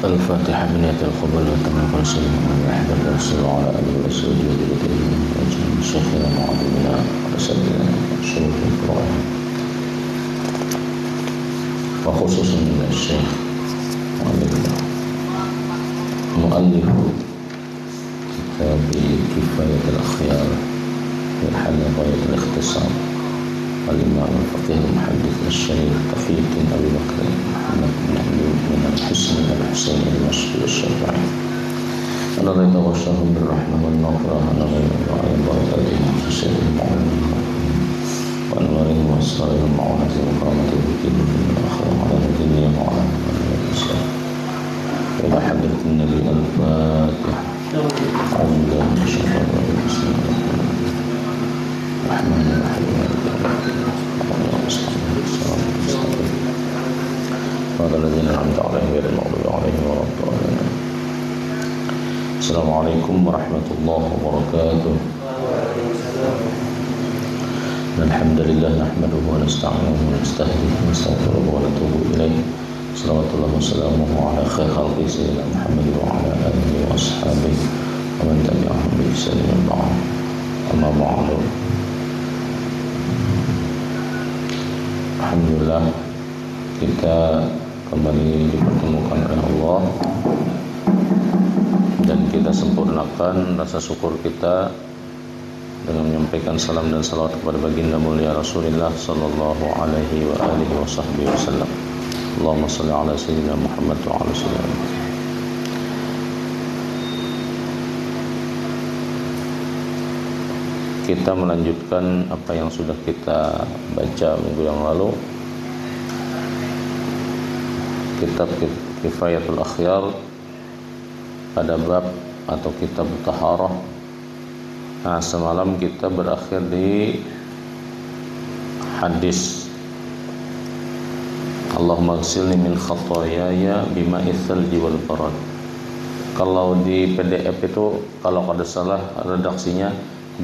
الفاتحة بنية القبول وتمام رسوله وحد الرسول وعلى آله وصحبه وجل شيخنا وعظيمنا وسيدنا شريف الفروع وخصوصا من الشيخ مؤلف كتاب كفاية الأخيار في حل غاية الاختصار الإمام الفقيه المحدث الشريف تقي الدين أبي بكر محمد بن علي بن الحسين المشهور الشافعي الذي توشاهم بالرحمة والمغفرة على غير وعلى بركاتهم وحسينهم وأنوارهم وأسرارهم وعونة وكرامته في كل من الآخرة وعلى الدنيا وعلى الإسلام إلى حضرة النبي الفاتحة أعوذ بالله من الشيطان الرجيم بسم الله الرحمن الرحيم هذا الذين أنعمت عليهم غير المغضوب عليهم ولا الضالين. السلام عليكم ورحمة الله وبركاته. الحمد لله نحمده ونستعينه ونستهديه ونستغفره ونتوب إليه. صلوات الله وسلامه على خير خلقه سيدنا محمد وعلى آله وأصحابه ومن تبعهم بإحسان إلى يوم الدين. أما بعد. Alhamdulillah kita kembali dipertemukan oleh Allah dan kita sempurnakan rasa syukur kita dengan menyampaikan salam dan salawat kepada baginda mulia Rasulullah sallallahu alaihi wa alihi wasallam. Allahumma shalli ala sayyidina Muhammad wa ala sayyidina Muhammad. Kita melanjutkan apa yang sudah kita baca minggu yang lalu, kitab Kifayatul Akhyar pada bab atau kitab Taharah. Nah, semalam kita berakhir di hadis Allahumma ghsilni min khataayaya bima'its tsalji wal barad. Kalau di PDF itu kalau ada salah redaksinya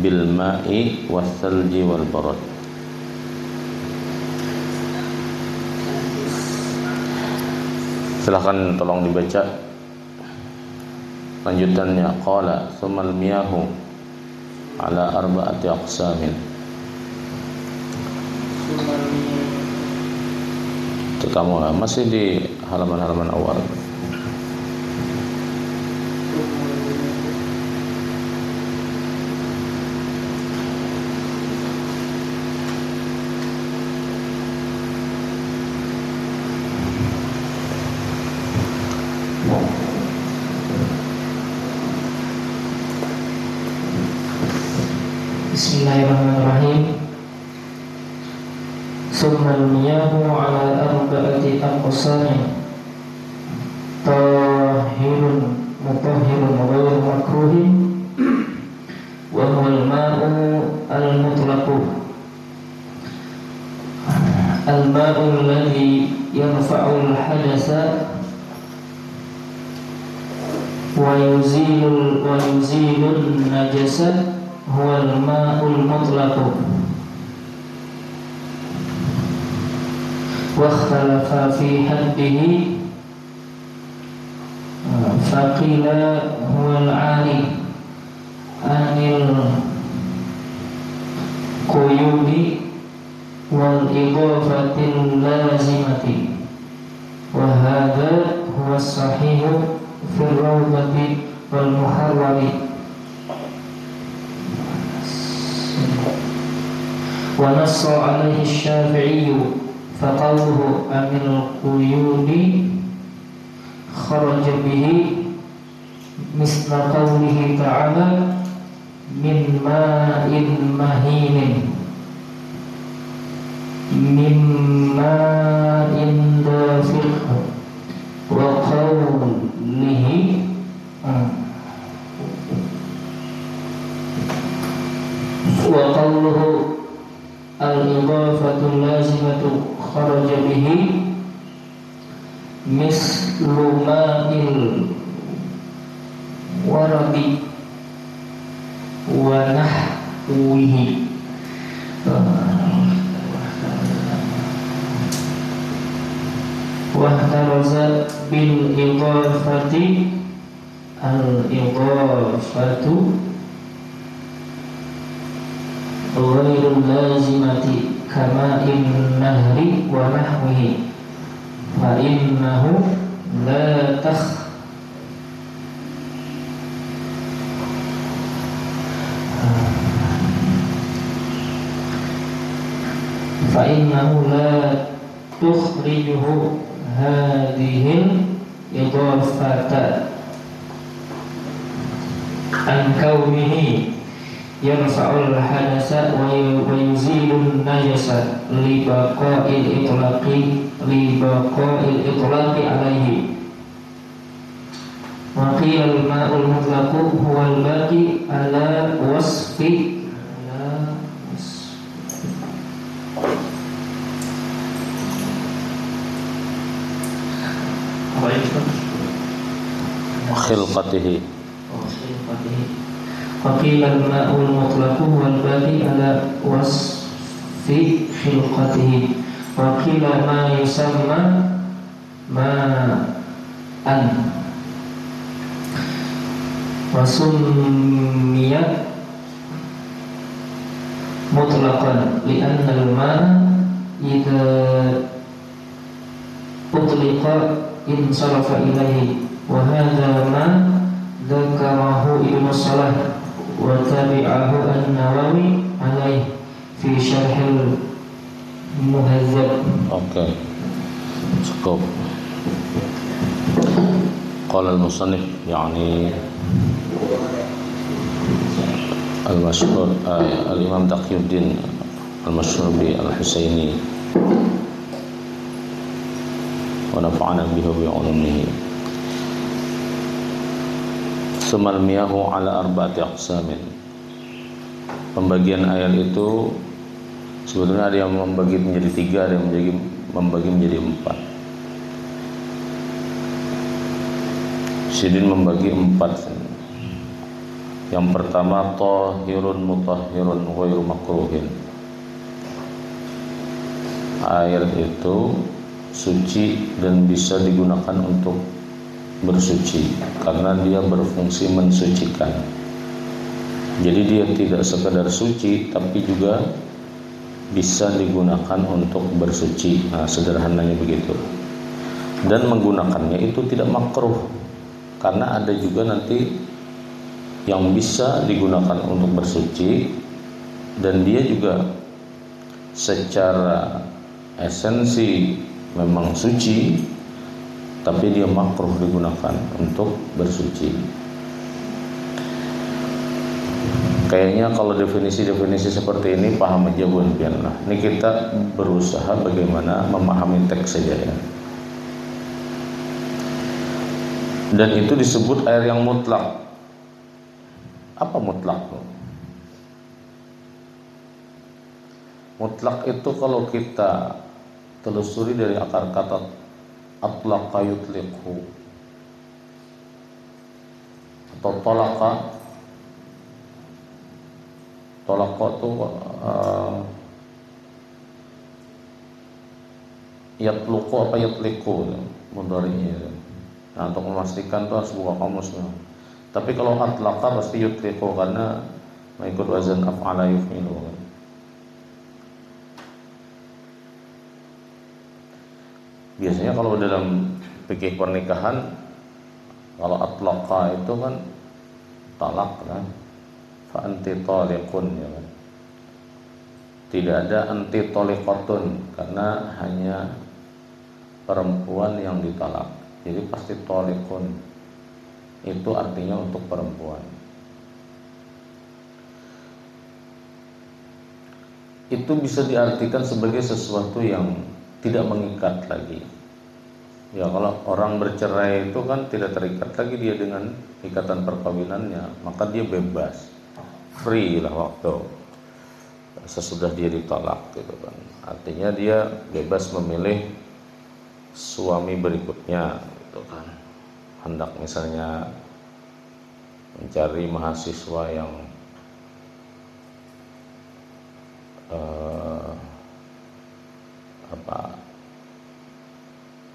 bil ma'i was tsalji wal barad. Silahkan tolong dibaca lanjutannya. Qala tsummal miyahu ala arba'ati aqsamin. Itu kamu lah, masih di halaman-halaman awal. Bismillahirrahmanirrahim. Summal miyahu ala arba'ati aqsamin. Tahirun mutahhirun ghairu makruhin wa huwa al-ma'u al-mutlaqu. Al-ma'u alladhi yarfa'u al-hadatha wa yuzilu an-najasa huwa al-ma'ul mutlaqu. Wa ikhtalafa fi haddihi faqila huwa al-'ari anil quyudi wal idafatil lazimati wa hadha huwa as-sahihu fi ar-rawdati wal muharrari. Wa nassa alaihi Syafi'i faqawluhu amil quyudi kharaja bihi misla qawlihi ta'ala min ma'in mahinin min ma'in dafiq wa qawlihi wa qawluhu al-idafatul lazimatu kharaja bihi mislu ma'il waradi wa nahwihi. واحترز bil idhafati al-idhafatu ghairul lazimati kama in nahri wa nahwihi fa innahu la tukhrijuhu hadhil idhafata an kaunihi yarfa'ul hadasa wa yuzilun najasa li baqa'il itlaqi alaihi wa qila al-ma'ul mutlaqu huwa al-baqi ala wasfi khilqatihi. Faqila al-ma'ul mutlaqu wal baqi ala wasfi khilqatihi wa qila ma yusamma ma'an wa summiyat mutlaqan li'anna al-ma'a idza utliqa insarafa ilaihi wa hadha ma dzakarahu Ibnu Salah wa tabi'ahu an-Nawawi alaihi fi syarhil Muhadzab. Oke, cukup. Qala al-musannif yani al-mashhur al-Imam Taqiyuddin al-mashhur bi al-Husaini wa nafa'ana bihi wa bi'ulumihi. Sumal miyahu ala arba'ati aqsamin. Pembagian air itu sebetulnya ada yang membagi menjadi 3, ada yang membagi menjadi 4. Sidin membagi 4. Yang pertama tahirun mutahhirun ghairu makruhin. Air itu suci dan bisa digunakan untuk bersuci karena dia berfungsi mensucikan. Jadi dia tidak sekadar suci tapi juga bisa digunakan untuk bersuci. Nah, sederhananya begitu. Dan menggunakannya itu tidak makruh karena ada juga nanti yang bisa digunakan untuk bersuci dan dia juga secara esensi memang suci tapi dia makruh digunakan untuk bersuci. Kayaknya kalau definisi-definisi seperti ini paham aja Bu Pianlah. Ini kita berusaha bagaimana memahami teks saja ya. Dan itu disebut air yang mutlak. Apa mutlak? Mutlak itu kalau kita telusuri dari akar kata atlaqa yutliqhu atau tolaqa itu yatluqu apa yatliqu mudhari'nya. Nah, untuk memastikan itu harus buka kamus. Tapi kalau atlaqa pasti yutliqu karena mengikut wazan af'ala yuf'ilu. Biasanya kalau dalam fikih pernikahan kalau atlaqa itu kan talak kan, fa anti taliqun ya kan. Tidak ada anti taliqatun karena hanya perempuan yang ditalak. Jadi pasti taliqun itu artinya untuk perempuan. Itu bisa diartikan sebagai sesuatu yang tidak mengikat lagi. Ya kalau orang bercerai itu kan tidak terikat lagi dia dengan ikatan perkawinannya, maka dia bebas, free lah waktu sesudah dia ditolak gitu kan. Artinya dia bebas memilih suami berikutnya gitu kan. Hendak misalnya mencari mahasiswa yang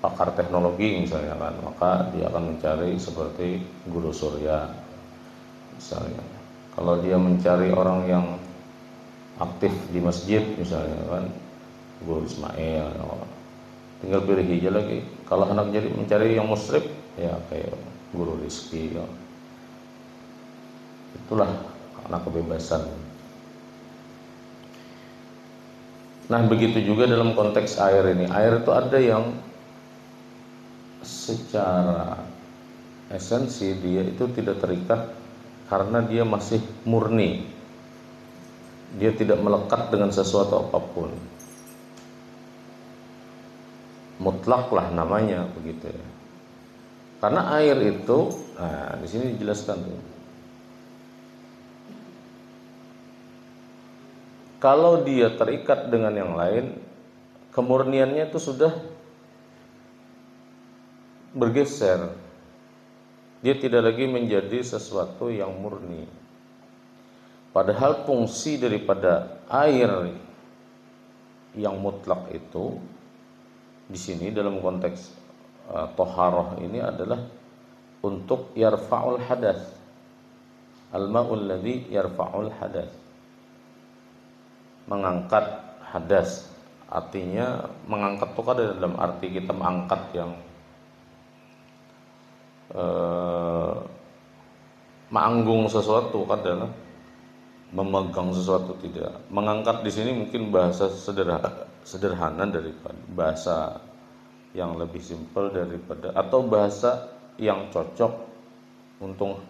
pakar teknologi misalnya kan, maka dia akan mencari seperti guru surya misalnya. Kalau dia mencari orang yang aktif di masjid misalnya kan, guru Ismail. Tinggal pilih aja lagi. Kalau anak jadi mencari yang musyrif, ya kayak guru Rizki ya. Itulah anak kebebasan. Nah begitu juga dalam konteks air ini. Air itu ada yang secara esensi dia itu tidak terikat karena dia masih murni. Dia tidak melekat dengan sesuatu apapun. Mutlak lah namanya begitu ya. Karena air itu, nah di sini dijelaskan tuh. Kalau dia terikat dengan yang lain, kemurniannya itu sudah bergeser. Dia tidak lagi menjadi sesuatu yang murni. Padahal fungsi daripada air yang mutlak itu di sini dalam konteks toharoh ini adalah untuk yarfa'ul hadas. Al-ma'ul ladzi yarfa'ul hadas. Mengangkat hadas. Artinya mengangkat itu kan dalam arti kita mengangkat yang menganggung sesuatu kan adalah memegang sesuatu, tidak. Mengangkat di sini mungkin bahasa sederhana daripada bahasa yang lebih simpel daripada, atau bahasa yang cocok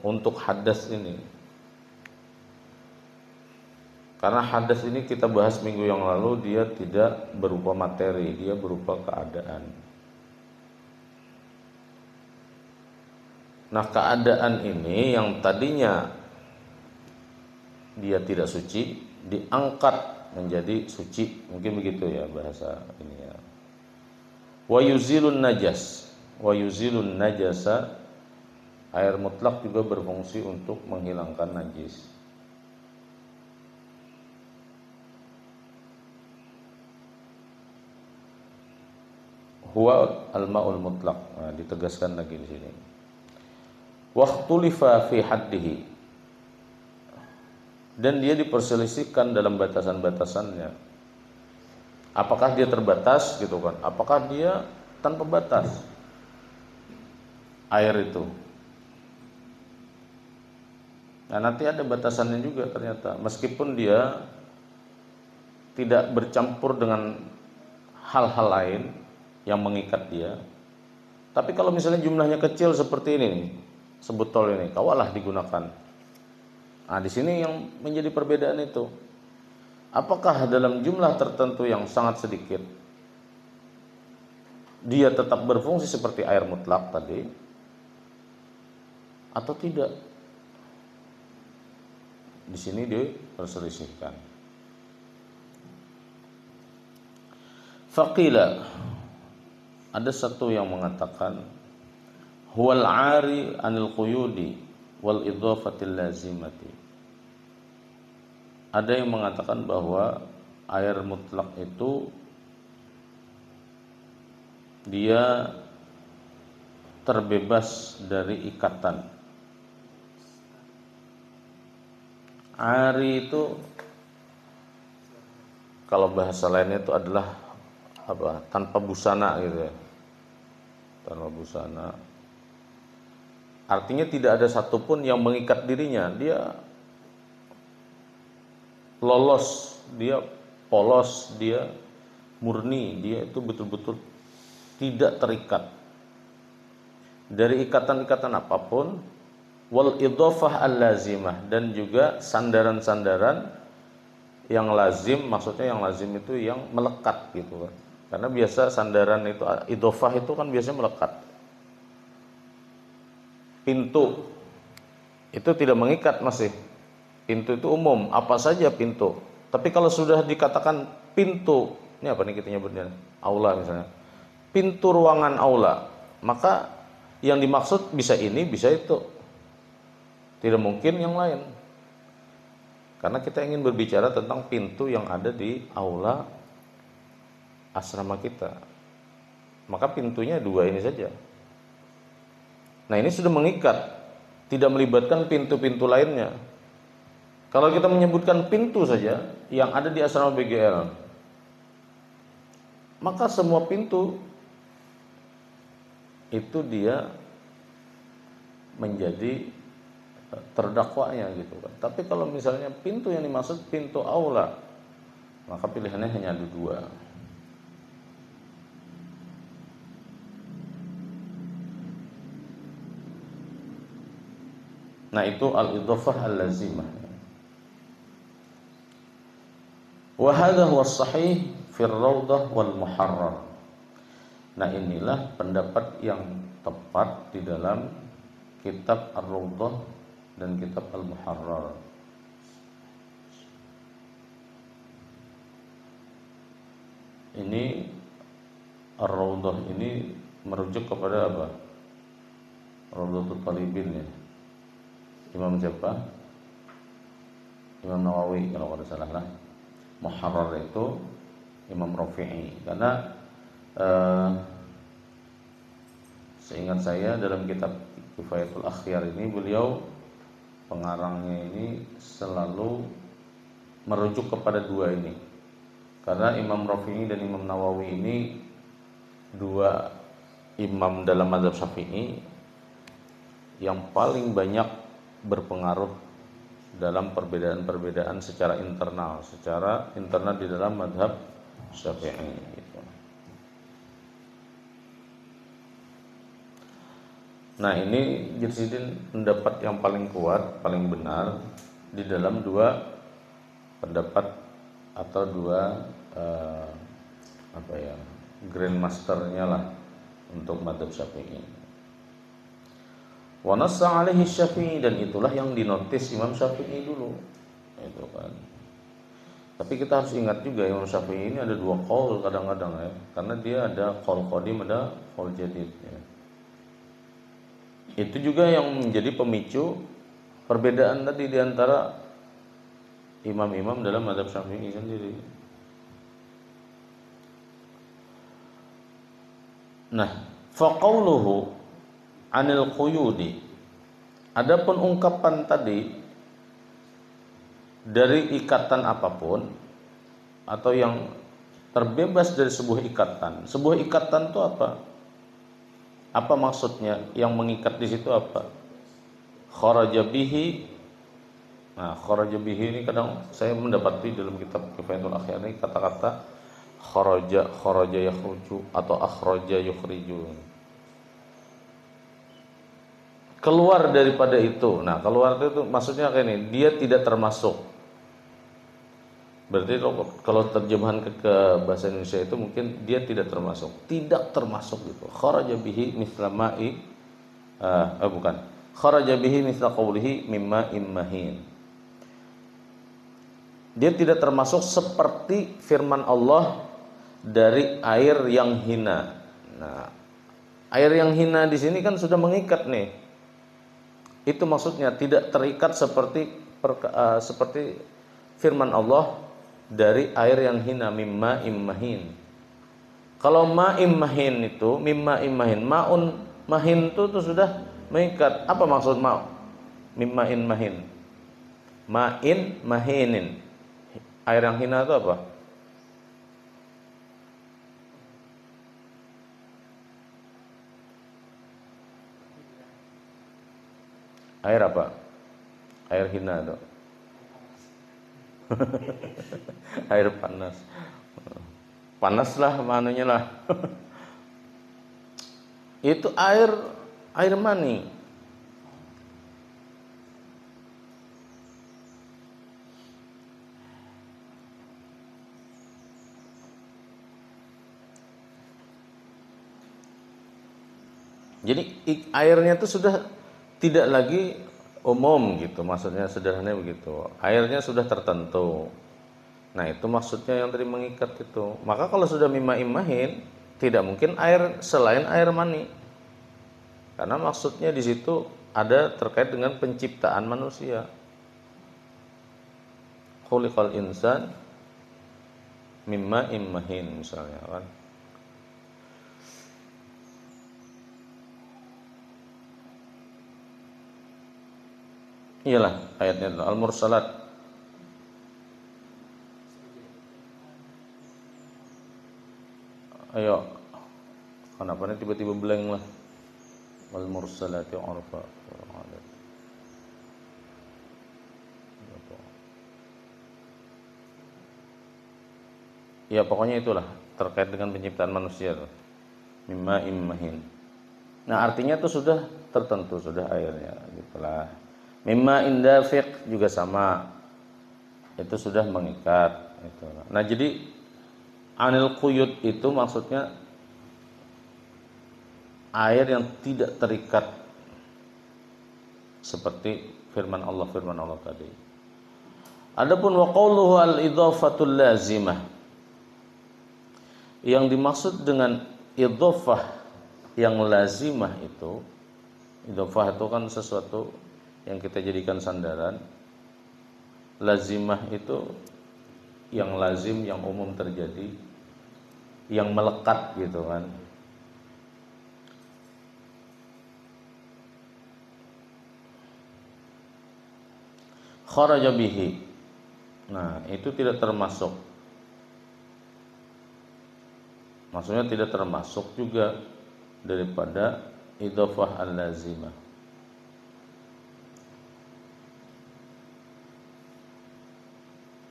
untuk hadas ini. Karena hadas ini kita bahas minggu yang lalu, dia tidak berupa materi, dia berupa keadaan. Nah, keadaan ini yang tadinya dia tidak suci diangkat menjadi suci, mungkin begitu ya bahasa ini ya. Wa yuzilun najas, wa yuzilun najasa, air mutlak juga berfungsi untuk menghilangkan najis. Huwa al-ma'ul mutlak. Nah, ditegaskan lagi di sini. Waqtulifa fi haddihi, dan dia diperselisihkan dalam batasan-batasannya. Apakah dia terbatas gitu kan? Apakah dia tanpa batas? Air itu. Nah, nanti ada batasannya juga ternyata. Meskipun dia tidak bercampur dengan hal-hal lain yang mengikat dia. Tapi kalau misalnya jumlahnya kecil seperti ini nih, sebotol ini, kawalah digunakan. Nah, di sini yang menjadi perbedaan itu. Apakah dalam jumlah tertentu yang sangat sedikit dia tetap berfungsi seperti air mutlak tadi atau tidak? Di sini diperselisihkan. Faqila, ada satu yang mengatakan huwal 'ari 'anil quyudi wal idhafatil lazimati. Ada yang mengatakan bahwa air mutlak itu dia terbebas dari ikatan. Ari itu kalau bahasa lainnya itu adalah apa? Tanpa busana gitu ya. Tanpa busana. Artinya tidak ada satupun yang mengikat dirinya. Dia lolos, dia polos, dia murni, dia itu betul-betul tidak terikat dari ikatan-ikatan apapun. Wal idhofah al-lazimah, dan juga sandaran-sandaran yang lazim, maksudnya yang lazim itu yang melekat gitu kan. Karena biasa sandaran itu, idhofah itu kan biasanya melekat. Pintu itu tidak mengikat masih. Pintu itu umum, apa saja pintu. Tapi kalau sudah dikatakan pintu, ini apa nih kita nyebutnya? Aula misalnya. Pintu ruangan aula, maka yang dimaksud bisa ini, bisa itu. Tidak mungkin yang lain. Karena kita ingin berbicara tentang pintu yang ada di aula asrama kita. maka pintunya dua ini saja. Nah, ini sudah mengikat, tidak melibatkan pintu-pintu lainnya. Kalau kita menyebutkan pintu saja yang ada di asrama BGL, maka semua pintu itu dia menjadi terdakwanya gitu kan. Tapi kalau misalnya pintu yang dimaksud pintu aula, maka pilihannya hanya ada dua. Nah, itu al-idhafah al-lazimah. Wa hadha huwa as-sahih fi ar-rawdah wal muharrar. Nah, inilah pendapat yang tepat di dalam kitab Ar-Rawdah dan kitab Al-Muharrar. Ini Ar-Rawdah ini merujuk kepada apa? Rawdatul Talibin ya. Imam siapa? Imam Nawawi kalau tidak salah lah. Muharrar itu Imam Rafi'i. Karena seingat saya dalam kitab Kifayatul Akhyar ini beliau pengarangnya ini selalu merujuk kepada dua ini. Karena Imam Rafi'i dan Imam Nawawi ini dua imam dalam mazhab Syafi'i yang paling banyak berpengaruh dalam perbedaan-perbedaan secara internal di dalam mazhab Syafi'i gitu. Nah, ini Jirsidin pendapat yang paling kuat, paling benar di dalam dua pendapat atau dua grandmasternya lah untuk mazhab Syafi'i. Wa nassa alaihi Syafi'i, dan itulah yang dinotis Imam Syafi'i dulu. Itu kan. Tapi kita harus ingat juga Imam Syafi'i ini ada dua qaul kadang-kadang ya. Karena dia ada qaul qadim, ada qaul jadid ya. Itu juga yang menjadi pemicu perbedaan tadi di antara imam-imam dalam mazhab Syafi'i sendiri. Nah, faqauluhu anil quyudi, adapun ungkapan tadi dari ikatan apapun atau yang terbebas dari sebuah ikatan. Sebuah ikatan itu apa? Apa maksudnya? Yang mengikat di situ apa? Kharaja bihi. Nah, kharaja bihi ini kadang saya mendapati dalam kitab Kifayatul Akhyar ini kata-kata kharaja yakhruju atau akhraja yukhriju. Keluar daripada itu. Nah, keluar itu maksudnya kayak ini, dia tidak termasuk. Berarti kalau terjemahan ke bahasa Indonesia itu mungkin dia tidak termasuk, tidak termasuk gitu. Kharaja bihi mithla ma'i bukan. Kharaja bihi mithla qawlihi mimma immahin. Dia tidak termasuk seperti firman Allah dari air yang hina. Nah, air yang hina di sini kan sudah mengikat nih. Itu maksudnya tidak terikat seperti firman Allah dari air yang hina, mimma immahin. Kalau ma'im mahin itu mimma immahin, ma'un mahin itu sudah mengikat. Apa maksud mimma mahin? Ma'in mahinin. Air yang hina itu apa? Air apa? Air hina itu. Air panas. Panaslah manunya lah. Itu air mani. Jadi airnya itu sudah tidak lagi umum gitu, maksudnya sederhananya begitu. Airnya sudah tertentu. Nah, itu maksudnya yang tadi mengikat itu. Maka kalau sudah mimma immahin, tidak mungkin air selain air mani. Karena maksudnya di situ ada terkait dengan penciptaan manusia. Khuliqal insan mimma immahin misalnya kan. Iyalah ayatnya itu Al-Mursalat. Ayo. Kenapa ini tiba-tiba blank lah. Al-Mursalati urfa. Ya pokoknya itulah terkait dengan penciptaan manusia tuh. Mimma immahin. Nah artinya itu sudah tertentu, sudah airnya gitulah. Mimma indafiq juga sama. Itu sudah mengikat itu. Nah jadi anil quyud itu maksudnya air yang tidak terikat seperti firman Allah tadi. Adapun wa qauluhu al-idhafatul lazimah, yang dimaksud dengan idhafah yang lazimah itu, idhafah itu kan sesuatu yang kita jadikan sandaran. Lazimah itu yang lazim, yang umum terjadi, yang melekat gitu kan. Kharaja bihi. Nah, itu tidak termasuk. Maksudnya tidak termasuk juga daripada idhafah al-lazimah.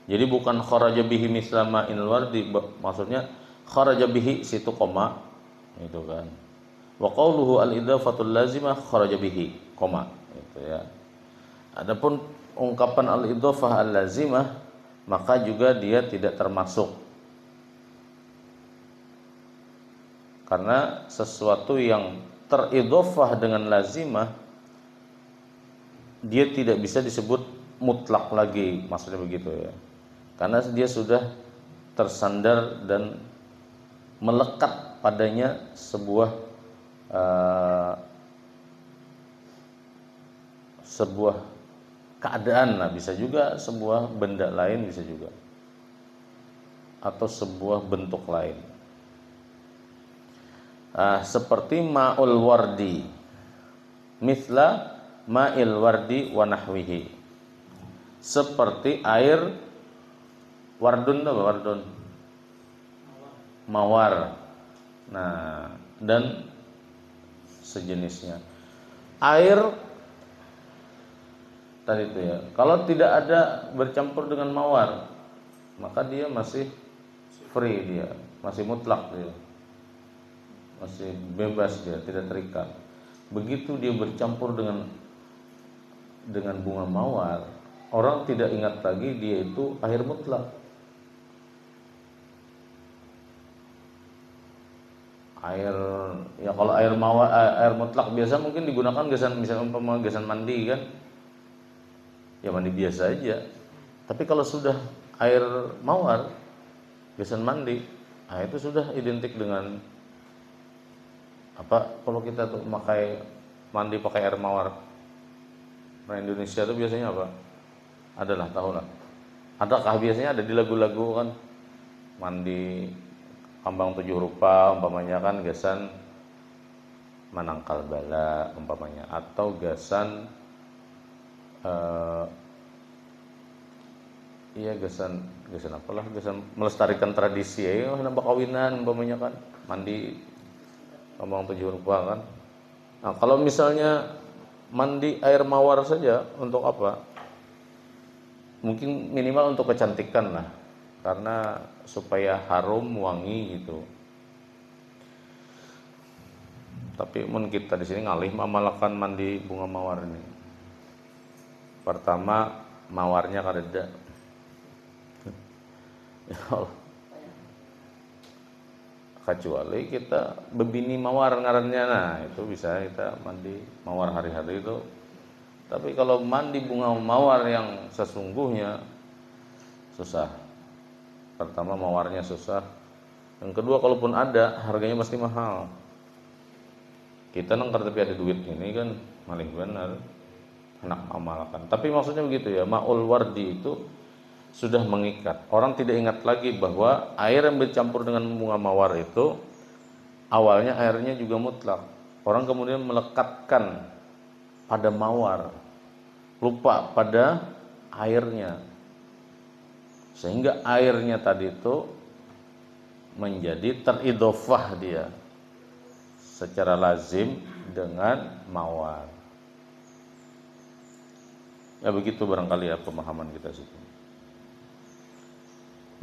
Jadi bukan kharaja bihi mislama inal wardi, maksudnya kharaja bihi situ koma itu kan. Wa qauluhu al-idhafatul lazimah kharaja bihi koma itu ya. Adapun ungkapan al-idhafah al-lazimah maka juga dia tidak termasuk. Karena sesuatu yang teridhafah dengan lazimah dia tidak bisa disebut mutlak lagi, maksudnya begitu ya. Karena dia sudah tersandar dan melekat padanya sebuah keadaan lah, bisa juga sebuah benda lain, bisa juga atau sebuah bentuk lain. Seperti ma'ul wardi, mithla ma'il wardi wa nahwihi, seperti air wardun, apa wardun? Mawar. Nah, dan sejenisnya. Air tadi itu ya. Kalau tidak ada bercampur dengan mawar, maka dia masih free, dia masih mutlak, dia masih bebas, dia tidak terikat. Begitu dia bercampur dengan bunga mawar, orang tidak ingat lagi dia itu air mutlak. Air ya, kalau air mawar, air mutlak biasa mungkin digunakan gasan, misalnya gasan mandi kan, ya mandi biasa aja. Tapi kalau sudah air mawar, gasan mandi, itu sudah identik dengan apa? Kalau kita tuh mandi pakai air mawar, orang Indonesia tuh biasanya apa? Adalah, tahu lah. Adakah biasanya ada di lagu-lagu kan, mandi Kambang 7 rupa umpamanya kan, gasan manangkal bala umpamanya, atau gasan gasan apalah, gasan melestarikan tradisi ya, nambah kawinan umpamanya kan, mandi Kambang 7 rupa kan. Nah, kalau misalnya mandi air mawar saja untuk apa? Mungkin minimal untuk kecantikan lah, karena supaya harum wangi gitu. Tapi mun kita di sini ngalih memalakan mandi bunga mawar ini. Pertama mawarnya kadeda. Ya Allah. Kecuali kita bebini mawar ngarannya, nah itu bisa kita mandi mawar hari-hari itu. Tapi kalau mandi bunga mawar yang sesungguhnya susah. Pertama mawarnya susah, yang kedua kalaupun ada harganya pasti mahal. Kita nengkar tapi ada duit ini kan malih benar, enak amalkan. Tapi maksudnya begitu ya, ma'ul wardi itu sudah mengikat. Orang tidak ingat lagi bahwa air yang bercampur dengan bunga mawar itu awalnya airnya juga mutlak. Orang kemudian melekatkan pada mawar. lupa pada airnya, sehingga airnya tadi itu menjadi teridhofah dia secara lazim dengan mawar. Ya begitu barangkali ya pemahaman kita situ.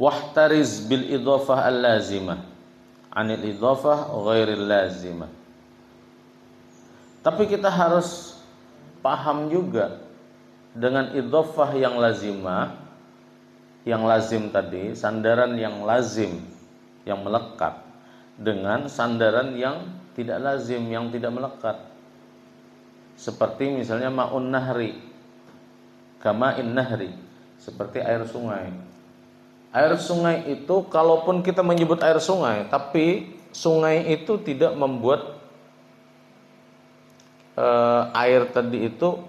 Wahtariz bil idhofah al-lazimah anil idhofah ghairil lazimah. Tapi kita harus paham juga dengan idhofah yang lazimah, yang lazim tadi, sandaran yang lazim, yang melekat, dengan sandaran yang tidak lazim, yang tidak melekat. Seperti misalnya ma'un nahri, kama'in nahri, seperti air sungai. Air sungai itu, kalaupun kita menyebut air sungai, tapi sungai itu tidak membuat air tadi itu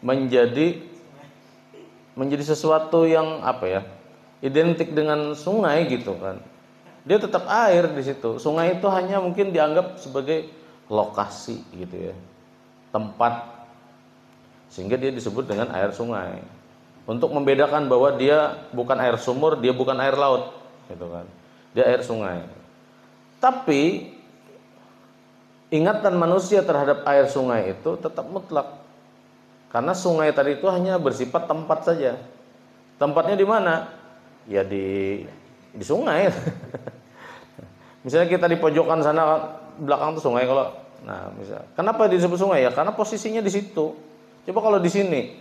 menjadi sesuatu yang apa ya, identik dengan sungai gitu kan. Dia tetap air di situ. Sungai itu hanya mungkin dianggap sebagai lokasi gitu ya, tempat, sehingga dia disebut dengan air sungai. Untuk membedakan bahwa dia bukan air sumur, dia bukan air laut gitu kan. Dia air sungai. Tapi ingatan manusia terhadap air sungai itu tetap mutlak. Karena sungai tadi itu hanya bersifat tempat saja. Tempatnya di mana? Ya di sungai. Misalnya kita di pojokan sana belakang tuh sungai kalau. Nah, misalnya. Kenapa disebut sungai ya? Karena posisinya di situ. Coba kalau di sini,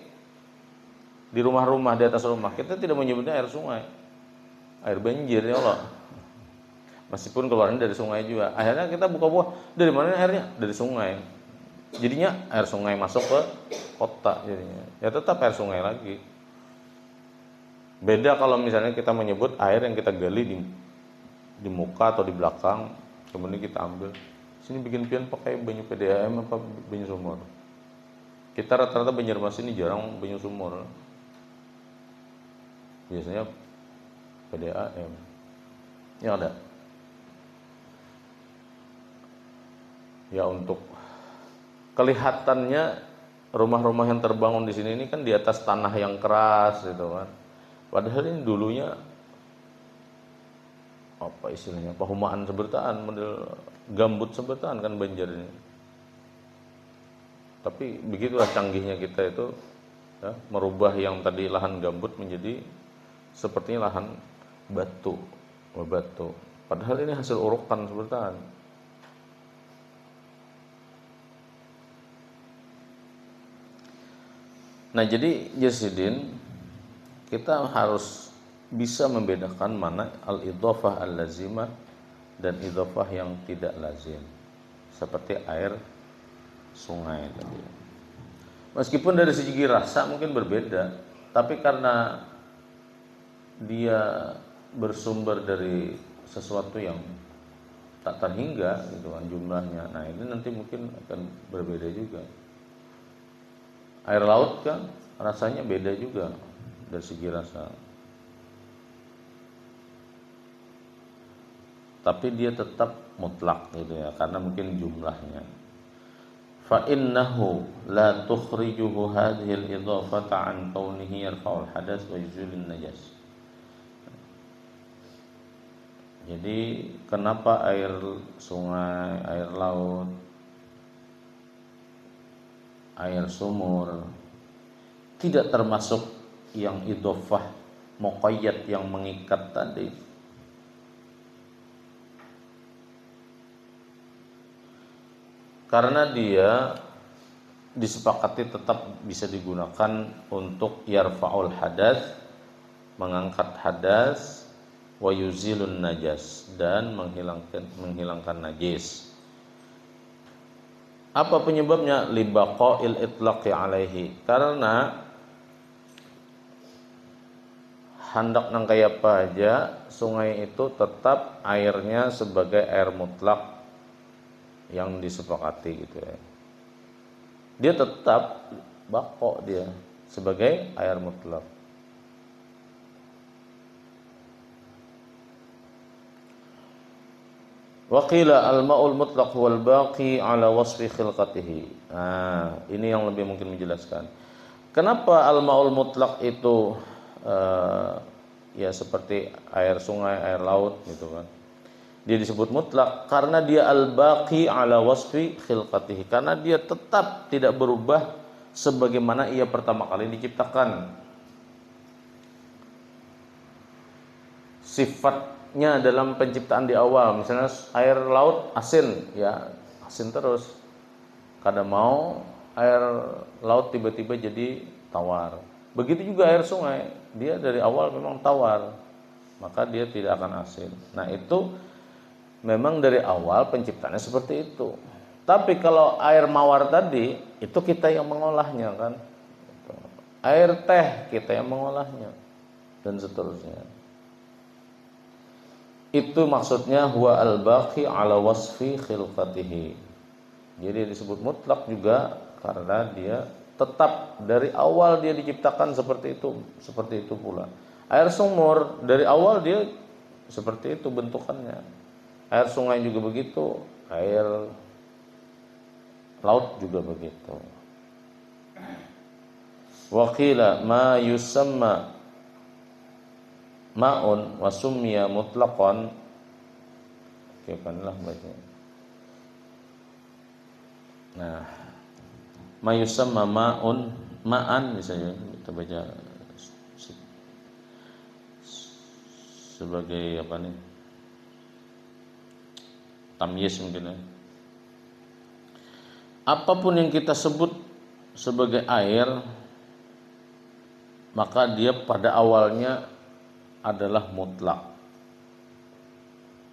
di rumah-rumah, di atas rumah, kita tidak menyebutnya air sungai. Air banjir ya Allah. Meskipun keluarnya dari sungai juga. Akhirnya kita buka-buka, dari mana airnya? Dari sungai. Jadinya air sungai masuk ke kota jadinya. Ya tetap air sungai lagi. Beda kalau misalnya kita menyebut air yang kita gali di muka atau di belakang, kemudian kita ambil. Sini bikin pian pakai banyu PDAM apa banyu sumur. Kita rata-rata Banjarmasin ini jarang banyu sumur. Biasanya PDAM. Ya ada. Ya untuk kelihatannya rumah-rumah yang terbangun di sini ini kan di atas tanah yang keras gitu kan. Padahal ini dulunya apa istilahnya, pahumaan sebertaan, model gambut sebertaan kan Banjar ini. Tapi begitulah canggihnya kita itu ya, merubah yang tadi lahan gambut menjadi sepertinya lahan batu. Padahal ini hasil urukan sebertaan. Nah jadi Jasidin, kita harus bisa membedakan mana al-idhofah al-lazimah dan idhofah yang tidak lazim. Seperti air sungai tadi. Meskipun dari segi rasa mungkin berbeda, tapi karena dia bersumber dari sesuatu yang tak terhingga gitu kan jumlahnya. Nah ini nanti mungkin akan berbeda juga. Air laut kan rasanya beda juga dari segi rasa. Tapi dia tetap mutlak gitu ya, karena mungkin jumlahnya. Fa innahu la tukhrijuhu hadhihi al-idhafata an kaunihi yarfa'ul hadas wa yuzilun najas. Jadi kenapa air sungai, air laut, air sumur tidak termasuk yang idhofah muqayyad yang mengikat tadi? Karena dia disepakati tetap bisa digunakan untuk yarfa'ul hadas, mengangkat hadas, wa yuzilun najas, dan menghilangkan najis. Apa penyebabnya? Libaqa'il itlaqi alaihi. Karena hendak nang kayak apa aja, sungai itu tetap airnya sebagai air mutlak yang disepakati gitu ya. Dia tetap bako dia sebagai air mutlak. Wa qila al-ma'ul mutlaq wal baqi ala wasfi khilqatihi. Nah, ini yang lebih mungkin menjelaskan. Kenapa al-ma'ul mutlak itu ya seperti air sungai, air laut gitu kan. Dia disebut mutlak karena dia al-baqi ala wasfi khilqatihi, karena dia tetap tidak berubah sebagaimana ia pertama kali diciptakan. Sifatnya dalam penciptaan di awal, misalnya air laut asin, ya asin terus. Kadang mau air laut tiba-tiba jadi tawar. Begitu juga air sungai, dia dari awal memang tawar, maka dia tidak akan asin. Nah itu memang dari awal penciptanya seperti itu. Tapi kalau air mawar tadi, itu kita yang mengolahnya kan. Air teh kita yang mengolahnya, dan seterusnya. Itu maksudnya huwa al-baqi ala wasfi khilqatihi. Jadi disebut mutlak juga karena dia tetap dari awal dia diciptakan seperti itu pula. Air sumur dari awal dia seperti itu bentukannya. Air sungai juga begitu, air laut juga begitu. Wa qila ma yusamma ma'un wa summiya mutlaqan. Kapanlah bacanya. Nah, ma yusamma ma'an misalnya kita baca sebagai apa nih? Tamyiz mungkin ya. Apapun yang kita sebut sebagai air, maka dia pada awalnya adalah mutlak,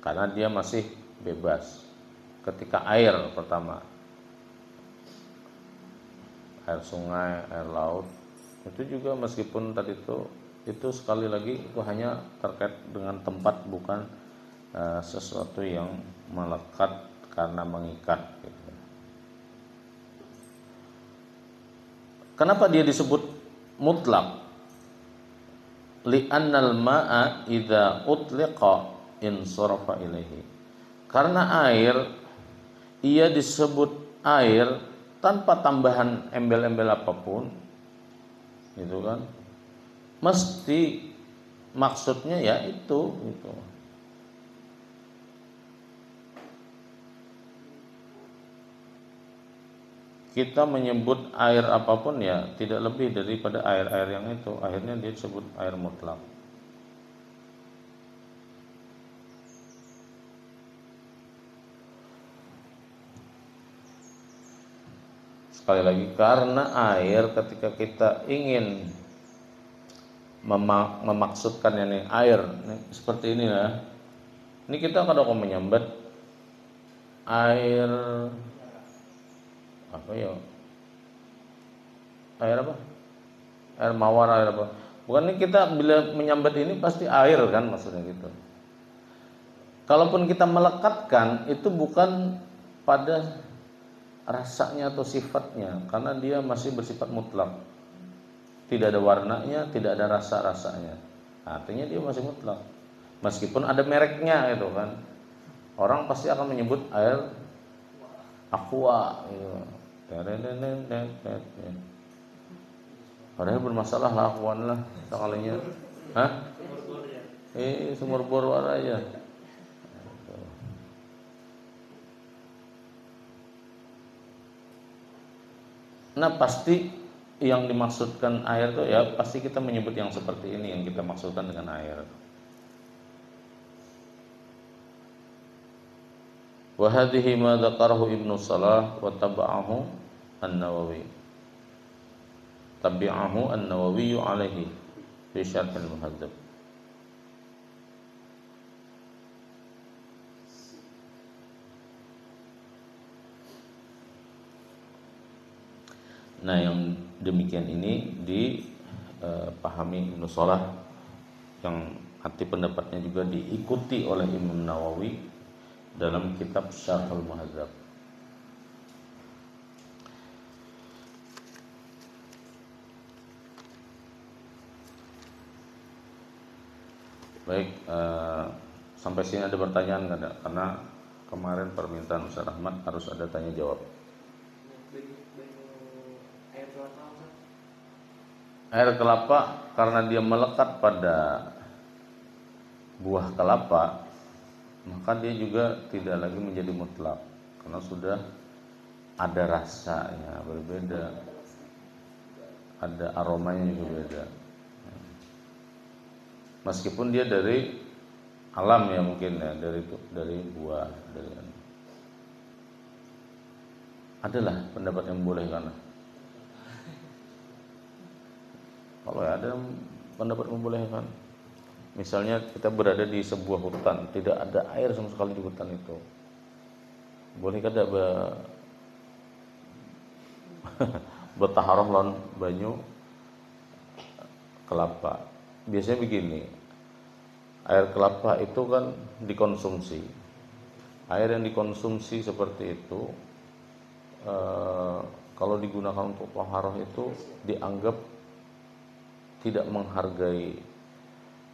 karena dia masih bebas. Ketika air pertama, air sungai, air laut, itu juga meskipun tadi itu sekali lagi itu hanya terkait dengan tempat, bukan sesuatu yang melekat karena mengikat gitu. Kenapa dia disebut mutlak? Li'annal ma'a idza utliqa insarafa ilaihi. Karena air, ia disebut air tanpa tambahan embel-embel apapun, gitu kan? Mesti maksudnya ya itu gitu. Kita menyebut air apapun ya tidak lebih daripada air-air yang itu. Akhirnya dia disebut air mutlak. Sekali lagi, karena air ketika kita ingin memaksudkan ini air ini, seperti ini ya. Ini kita kalau menyambat air apa ya? Air apa? Air mawar, air apa? Bukan ini kita bila menyambat ini pasti air kan maksudnya gitu. Kalaupun kita melekatkan itu bukan pada rasanya atau sifatnya, karena dia masih bersifat mutlak. Tidak ada warnanya, tidak ada rasa-rasanya. Artinya dia masih mutlak. Meskipun ada mereknya itu kan. Orang pasti akan menyebut air aqua gitu. Padahal bermasalah lah akuan lah sekalinya. Hah? Sumur bor aja. Nah pasti yang dimaksudkan air itu ya pasti kita menyebut yang seperti ini yang kita maksudkan dengan air. Wa hadhihi ma dzakarahu Ibnu Salah wa tabi'ahu An-Nawawi. Tabi'ahu An-Nawawi alaihi fi Syarh Al-Muhadzab. Nah, yang demikian ini dipahami Ibnu Salah, yang arti pendapatnya juga diikuti oleh Imam Nawawi dalam kitab Syarh Al-Muhadzab. Baik, sampai sini ada pertanyaan nggak ada? Karena kemarin permintaan Ustaz Ahmad harus ada tanya jawab. air kelapa karena dia melekat pada buah kelapa, maka dia juga tidak lagi menjadi mutlak karena sudah ada rasanya berbeda, ada aromanya juga beda. Meskipun dia dari alam ya mungkin ya, dari buah, dari adalah pendapat yang boleh karena kalau ada pendapat membolehkan. Misalnya kita berada di sebuah hutan, tidak ada air sama sekali di hutan itu. Boleh kada bertaharah lawan banyu kelapa. Biasanya begini, air kelapa itu kan dikonsumsi. Air yang dikonsumsi seperti itu, kalau digunakan untuk taharah itu dianggap tidak menghargai.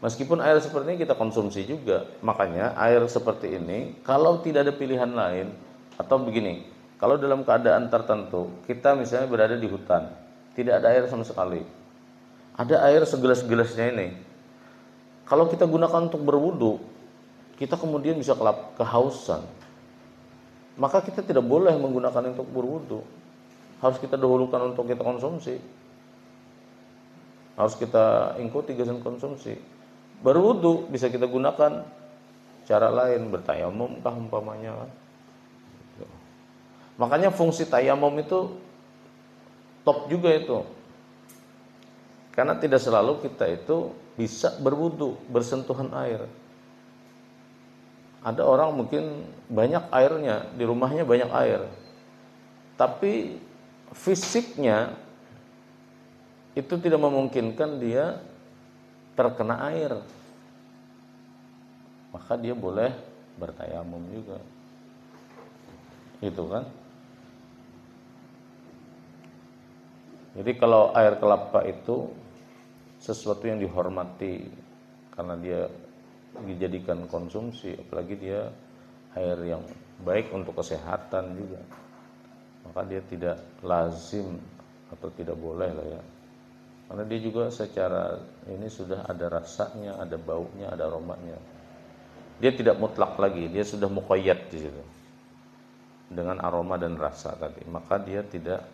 Meskipun air seperti ini kita konsumsi juga. Makanya air seperti ini kalau tidak ada pilihan lain, atau begini, kalau dalam keadaan tertentu kita misalnya berada di hutan, tidak ada air sama sekali, ada air segelas-gelasnya ini, kalau kita gunakan untuk berwudu, kita kemudian bisa kehausan, maka kita tidak boleh menggunakan untuk berwudu. Harus kita dahulukan untuk kita konsumsi, harus kita ikuti gasan konsumsi. Berwudu bisa kita gunakan cara lain, bertayamum kah umpamanya. Makanya fungsi tayamum itu top juga itu, karena tidak selalu kita itu bisa berwudu, bersentuhan air. Ada orang mungkin banyak airnya, di rumahnya banyak air, tapi fisiknya itu tidak memungkinkan dia terkena air, maka dia boleh bertayamum juga, gitu kan. Jadi kalau air kelapa itu sesuatu yang dihormati karena dia dijadikan konsumsi, apalagi dia air yang baik untuk kesehatan juga, maka dia tidak lazim atau tidak boleh lah ya. Karena dia juga secara ini sudah ada rasanya, ada baunya, ada aromanya. Dia tidak mutlak lagi, dia sudah muqayyad di situ dengan aroma dan rasa tadi. Maka dia tidak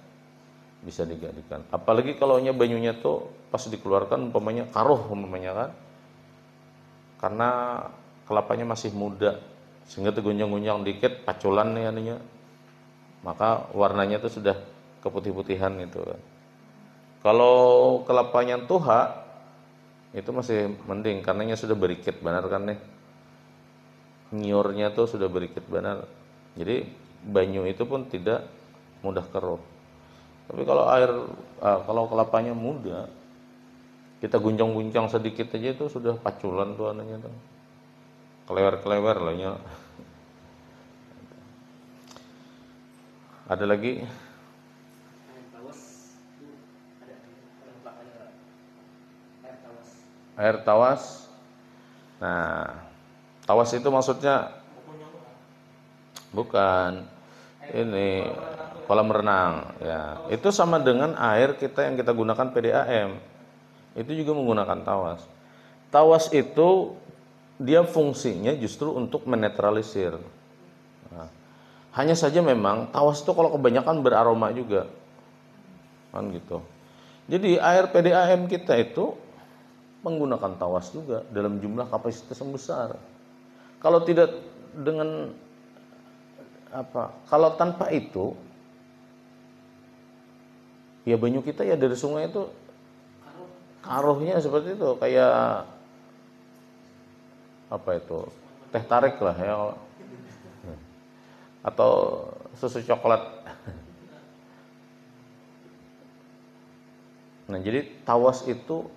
bisa digadikan. Apalagi kalau banyunya tuh pas dikeluarkan umpamanya karuh umpamanya kan. Karena kelapanya masih muda sehingga tergunjang-gunjang dikit paculan nih aninya. Maka warnanya tuh sudah keputih-putihan itu kan. Kalau kelapanya tuha itu masih mending karenanya sudah berikit benar kan nih. Nyiurnya tuh sudah berikit benar. Jadi banyu itu pun tidak mudah keruh. Tapi kalau kelapanya muda, kita guncang-guncang sedikit aja itu sudah paculan tuh anaknya tuh. Kelewer-kelewer lah ya. Ada lagi? Air tawas. Nah, tawas itu maksudnya bukan ini kolam renang ya. Itu sama dengan air kita yang kita gunakan PDAM. Itu juga menggunakan tawas. Tawas itu dia fungsinya justru untuk menetralisir. Nah, hanya saja memang tawas itu kalau kebanyakan beraroma juga. Kan gitu. Jadi air PDAM kita itu menggunakan tawas juga dalam jumlah kapasitas yang besar. Kalau tidak dengan kalau tanpa itu ya banyu kita ya dari sungai itu karuhnya seperti itu, kayak teh tarik lah ya, atau susu coklat. Nah jadi tawas itu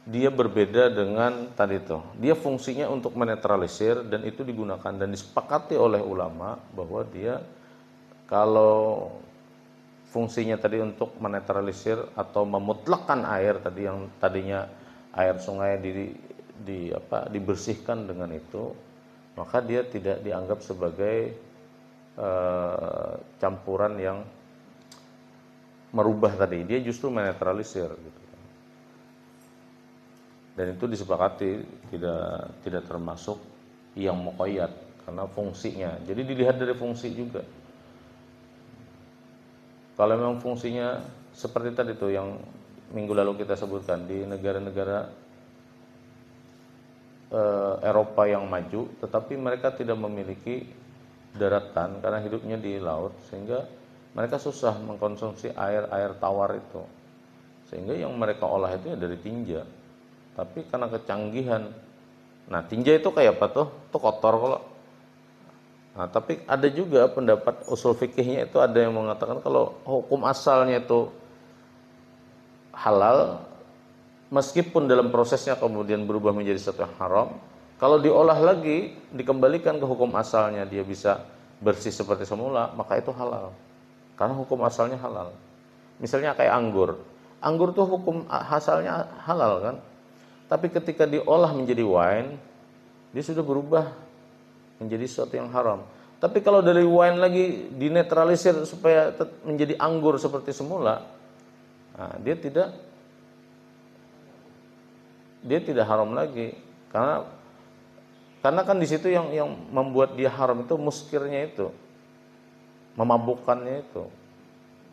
dia berbeda dengan tadi itu. Dia fungsinya untuk menetralisir dan itu digunakan dan disepakati oleh ulama bahwa dia kalau fungsinya tadi untuk menetralisir atau memutlakkan air tadi yang tadinya air sungai dibersihkan dengan itu, maka dia tidak dianggap sebagai campuran yang merubah tadi. Dia justru menetralisir gitu. Dan itu disepakati tidak termasuk yang muqayyad karena fungsinya. Jadi dilihat dari fungsi juga. Kalau memang fungsinya seperti tadi tuh yang minggu lalu kita sebutkan di negara-negara Eropa yang maju, tetapi mereka tidak memiliki daratan karena hidupnya di laut, sehingga mereka susah mengkonsumsi air tawar itu, sehingga yang mereka olah itu ya dari tinja. Tapi karena kecanggihan, nah tinja itu kayak apa tuh? Itu kotor kalau. Nah, tapi ada juga pendapat usul fikihnya itu ada yang mengatakan kalau hukum asalnya itu halal, meskipun dalam prosesnya kemudian berubah menjadi sesuatu yang haram, kalau diolah lagi, dikembalikan ke hukum asalnya, dia bisa bersih seperti semula, maka itu halal. Karena hukum asalnya halal. Misalnya kayak anggur. Anggur tuh hukum asalnya halal kan? Tapi ketika diolah menjadi wine, dia sudah berubah menjadi sesuatu yang haram. Tapi kalau dari wine lagi dinetralisir supaya menjadi anggur seperti semula, nah, dia tidak haram lagi. Karena kan di situ yang membuat dia haram itu muskirnya itu, memabukkannya itu.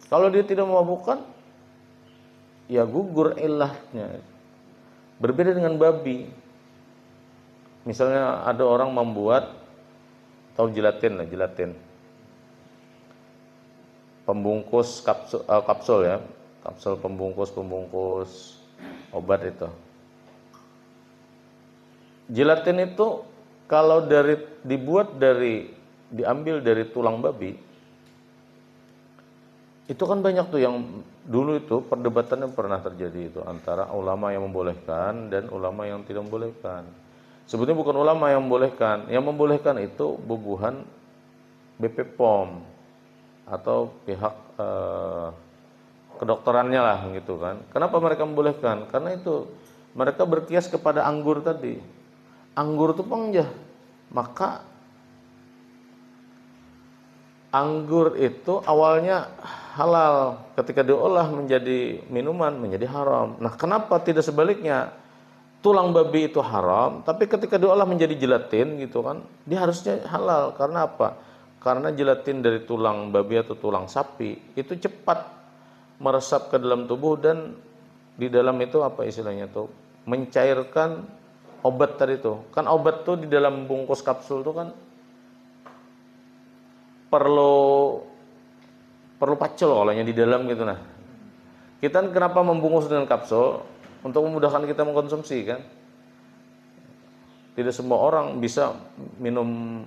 Kalau dia tidak memabukkan, ya gugur ilahnya. Berbeda dengan babi. Misalnya ada orang membuat, tahu gelatin lah, gelatin. Pembungkus kapsul ya, kapsul pembungkus obat itu. Gelatin itu kalau diambil dari tulang babi, itu kan banyak tuh yang dulu itu perdebatannya pernah terjadi itu antara ulama yang membolehkan dan ulama yang tidak membolehkan. Sebetulnya bukan ulama yang membolehkan itu bubuhan BP POM atau pihak kedokterannya lah gitu kan. Kenapa mereka membolehkan? Karena itu mereka berkias kepada anggur tadi. Anggur itu pengjah, maka anggur itu awalnya halal, ketika diolah menjadi minuman menjadi haram. Nah, kenapa tidak sebaliknya? Tulang babi itu haram, tapi ketika diolah menjadi gelatin gitu kan, dia harusnya halal. Karena apa? Karena gelatin dari tulang babi atau tulang sapi itu cepat meresap ke dalam tubuh dan di dalam itu apa istilahnya tuh? Mencairkan obat tadi tuh. Kan obat tuh di dalam bungkus kapsul tuh kan perlu pacul olehnya di dalam gitu. Nah, kita kenapa membungkus dengan kapsul? Untuk memudahkan kita mengkonsumsi kan. Tidak semua orang bisa minum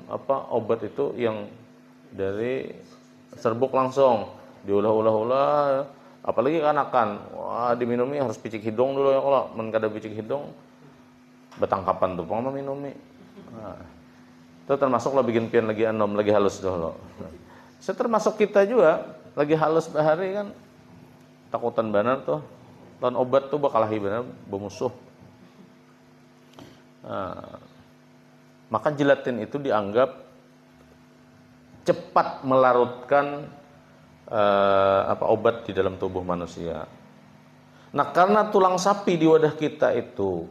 obat itu yang dari serbuk langsung, diolah-olah, apalagi kanakan. Wah, diminumi harus picik hidung dulu ya, kalau men kada picik hidung betangkapan tuh pengama minumi. Nah, itu termasuk lah bikin pian lagi anom, lagi halus dulu. Saya termasuk kita juga lagi halus bahari kan takutan benar tuh. Dan obat tuh bakal benar bermusuh. Nah, maka gelatin itu dianggap cepat melarutkan obat di dalam tubuh manusia. Nah, karena tulang sapi di wadah kita itu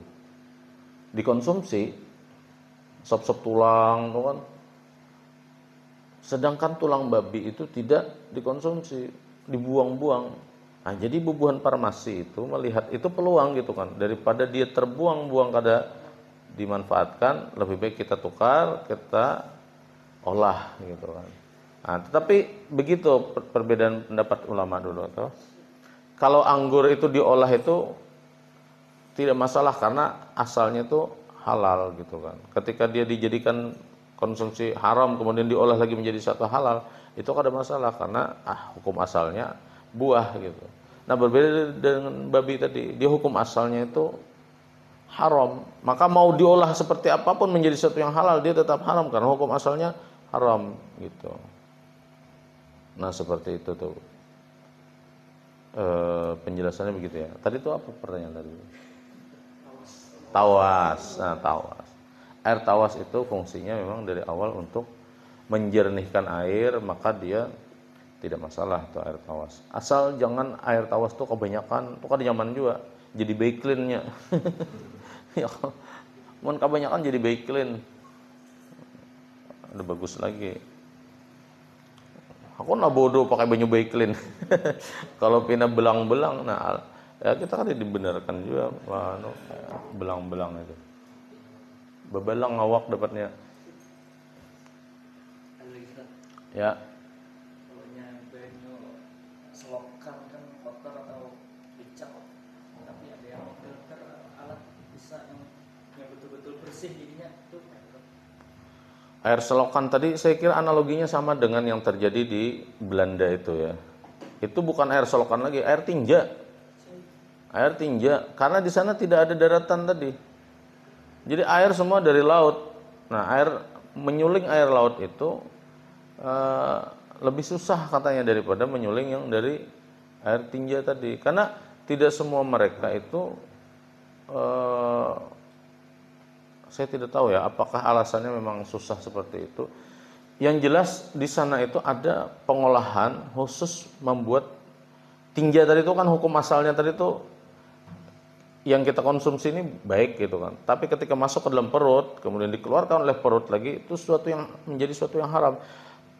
dikonsumsi, sop-sop tulang tuh kan. Sedangkan tulang babi itu tidak dikonsumsi, dibuang-buang. Nah, jadi bubuhan farmasi itu melihat itu peluang gitu kan, daripada dia terbuang-buang kada dimanfaatkan, lebih baik kita tukar, kita olah gitu kan. Nah, tetapi begitu perbedaan pendapat ulama dulu tuh. Kalau anggur itu diolah itu tidak masalah karena asalnya itu halal gitu kan. Ketika dia dijadikan konsumsi haram kemudian diolah lagi menjadi satu halal, itu kada masalah karena hukum asalnya buah gitu. Nah, berbeda dengan babi tadi, dia hukum asalnya itu haram. Maka mau diolah seperti apapun menjadi sesuatu yang halal, dia tetap haram karena hukum asalnya haram gitu. Nah, seperti itu tuh. Penjelasannya begitu ya. Tadi itu apa pertanyaan tadi? Tawas. Nah, tawas. Air tawas itu fungsinya memang dari awal untuk menjernihkan air, maka dia tidak masalah tuh air tawas. Asal jangan air tawas tuh kebanyakan, tuh kan nyaman juga. Jadi baiklinnya. Ya, mun kebanyakan jadi baiklin. Ada bagus lagi. Aku nak bodoh pakai baju baiklin. Kalau pina belang-belang, nah ya kita kan dibenarkan juga belang-belang itu. Bebelang awak dapatnya. Ya. Kalau baju selokan kan kotor atau dicap, tapi ada yang filter alat bisa yang betul-betul bersih jadinya itu. Air selokan tadi saya kira analoginya sama dengan yang terjadi di Belanda itu ya. Itu bukan air selokan lagi, air tinja. Air tinja, karena di sana tidak ada daratan tadi. Jadi air semua dari laut. Nah, menyuling air laut itu lebih susah katanya daripada menyuling yang dari air tinja tadi. Karena tidak semua mereka itu saya tidak tahu ya apakah alasannya memang susah seperti itu. Yang jelas di sana itu ada pengolahan khusus membuat tinja tadi itu kan hukum asalnya tadi itu yang kita konsumsi ini baik gitu kan. Tapi ketika masuk ke dalam perut kemudian dikeluarkan oleh perut lagi itu menjadi sesuatu yang haram.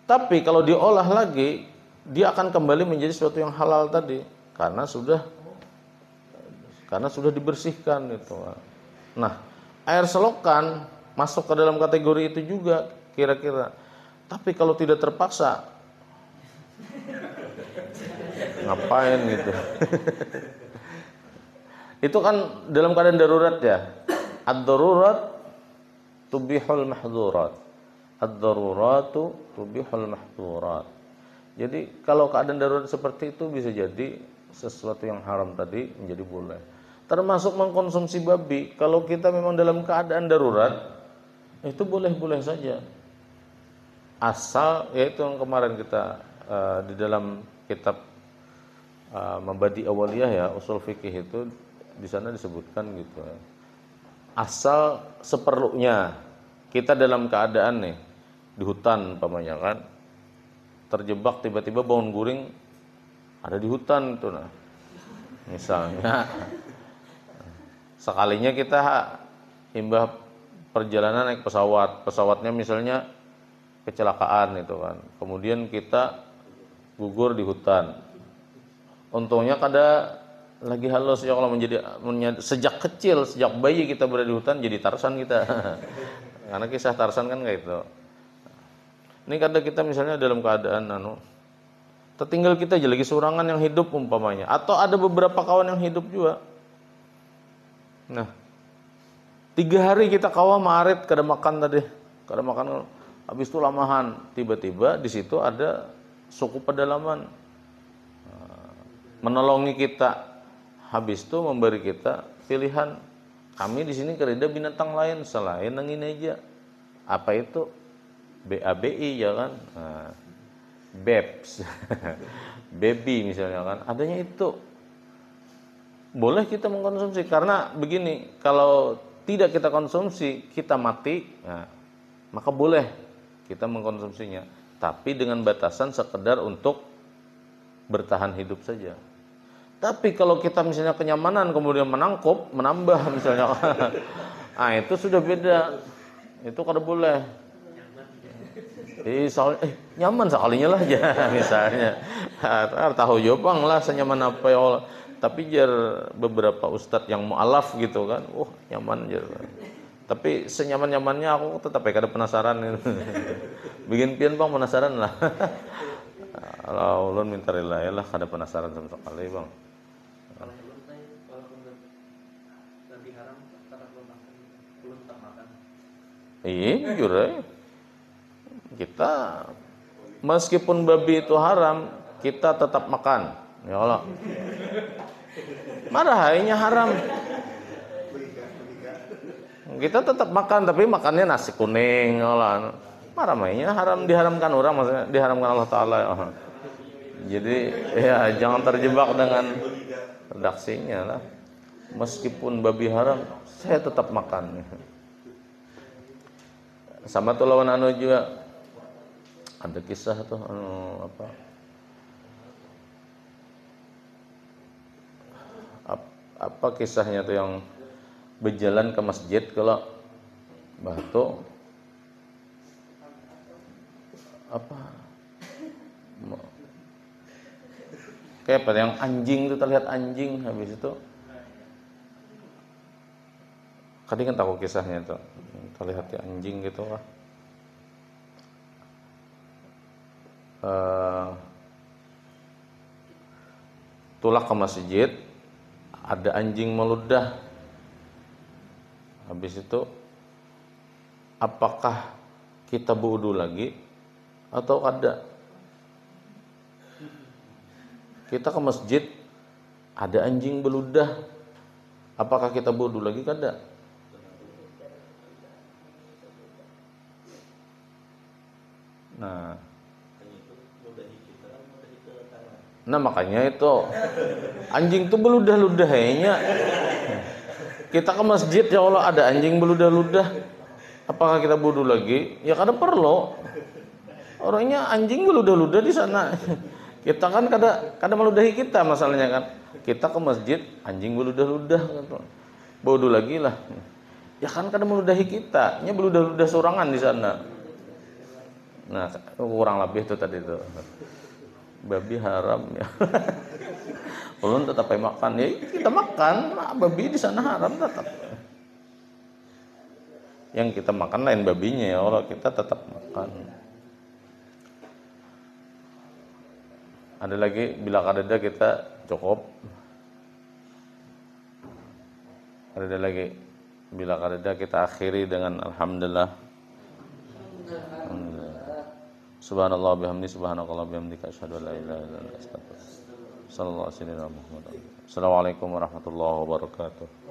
Tapi kalau diolah lagi dia akan kembali menjadi sesuatu yang halal tadi karena sudah dibersihkan gitu. Nah, air selokan masuk ke dalam kategori itu juga kira-kira. Tapi kalau tidak terpaksa, ngapain gitu? Itu kan dalam keadaan darurat ya. Ad-darurat tubihul mahdzurat. Ad-daruratu tubihul mahdzurat. Jadi kalau keadaan darurat seperti itu bisa jadi sesuatu yang haram tadi menjadi boleh. Termasuk mengkonsumsi babi. Kalau kita memang dalam keadaan darurat, itu boleh-boleh saja. Asal, yaitu yang kemarin kita di dalam kitab Mabadi Awaliyah ya, usul fikih itu di sana disebutkan gitu. Asal seperlunya. Kita dalam keadaan nih di hutan umpamanya kan, terjebak tiba-tiba bangun guring ada di hutan itu nah. Misalnya sekalinya kita imbah perjalanan naik pesawatnya misalnya kecelakaan itu kan, kemudian kita gugur di hutan. Untungnya kada lagi halus ya kalau sejak kecil, sejak bayi kita berada di hutan jadi Tarsan kita. Karena kisah Tarsan kan kayak itu. Ini kadang kita misalnya dalam keadaan tertinggal kita aja lagi seorangan yang hidup umpamanya, atau ada beberapa kawan yang hidup juga. Nah, 3 hari kita kawah marit kada makan tadi, habis itu lamahan, tiba-tiba di situ ada suku pedalaman menolongi kita, habis itu memberi kita pilihan, kami di sini kerida binatang lain selain nangin aja, apa itu BABI ya kan, BEPS, baby misalnya kan, adanya itu. Boleh kita mengkonsumsi karena begini, kalau tidak kita konsumsi kita mati, nah, maka boleh kita mengkonsumsinya, tapi dengan batasan sekedar untuk bertahan hidup saja. Tapi kalau kita misalnya kenyamanan kemudian menambah misalnya, itu sudah beda, itu kada boleh. Nyaman sekalinya lah aja misalnya, tahu jopang lah senyaman apa ya Allah. Tapi jar beberapa ustadz yang mu'alaf gitu kan, nyaman jar. Tapi senyaman-nyamannya aku tetap kada penasaran. Bikin pian bang penasaran lah. Kalau ulun minta rilai lah kada penasaran sama sekali bang. Kalau ulun walaupun lebih haram tetap ulun tak makan. Iya jujur kita meskipun babi itu haram kita tetap makan. Ya Allah. Marahainya haram. Kita tetap makan tapi makannya nasi kuning. Ya Allah. Marahainya haram, diharamkan orang, maksudnya diharamkan Allah Ta'ala. Jadi ya jangan terjebak dengan redaksinya lah. Meskipun babi haram, saya tetap makan. Sama tuh lawan juga. Ada kisah tuh apa kisahnya tuh yang berjalan ke masjid kalau batu apa kayak pada yang anjing itu terlihat anjing habis itu kadang kan tahu kisahnya itu terlihat ya anjing gitu lah. Tulak ke masjid ada anjing meludah. Habis itu apakah kita wudu lagi atau ada? Kita ke masjid ada anjing beludah. Apakah kita wudu lagi? Kada. Nah makanya itu anjing itu beludah-ludahnya. Kita ke masjid ya Allah ada anjing beludah-ludah. Apakah kita wudu lagi? Ya kada perlu. Orangnya anjing beludah-ludah di sana. Kita kan kada meludahi kita masalahnya kan. Kita ke masjid anjing beludah-ludah gitu. Wudu lagi lah. Ya kan kada meludahi kita. Nya beludah-ludah sorangan di sana. Nah, kurang lebih itu tadi itu. Babi haram ya. Ulun tetap makan ya kita makan, nah, babi di sana haram tetap. Yang kita makan lain babinya ya Allah, kita tetap makan. Ada lagi bila kadada kita cukup. Ada lagi bila kadada kita akhiri dengan alhamdulillah. Subhanallah bihamdi subhanakallah bihamdika asyhadu an la ilaha illa anta astaghfiruka wa atubu ilaik. Assalamualaikum warahmatullahi wabarakatuh.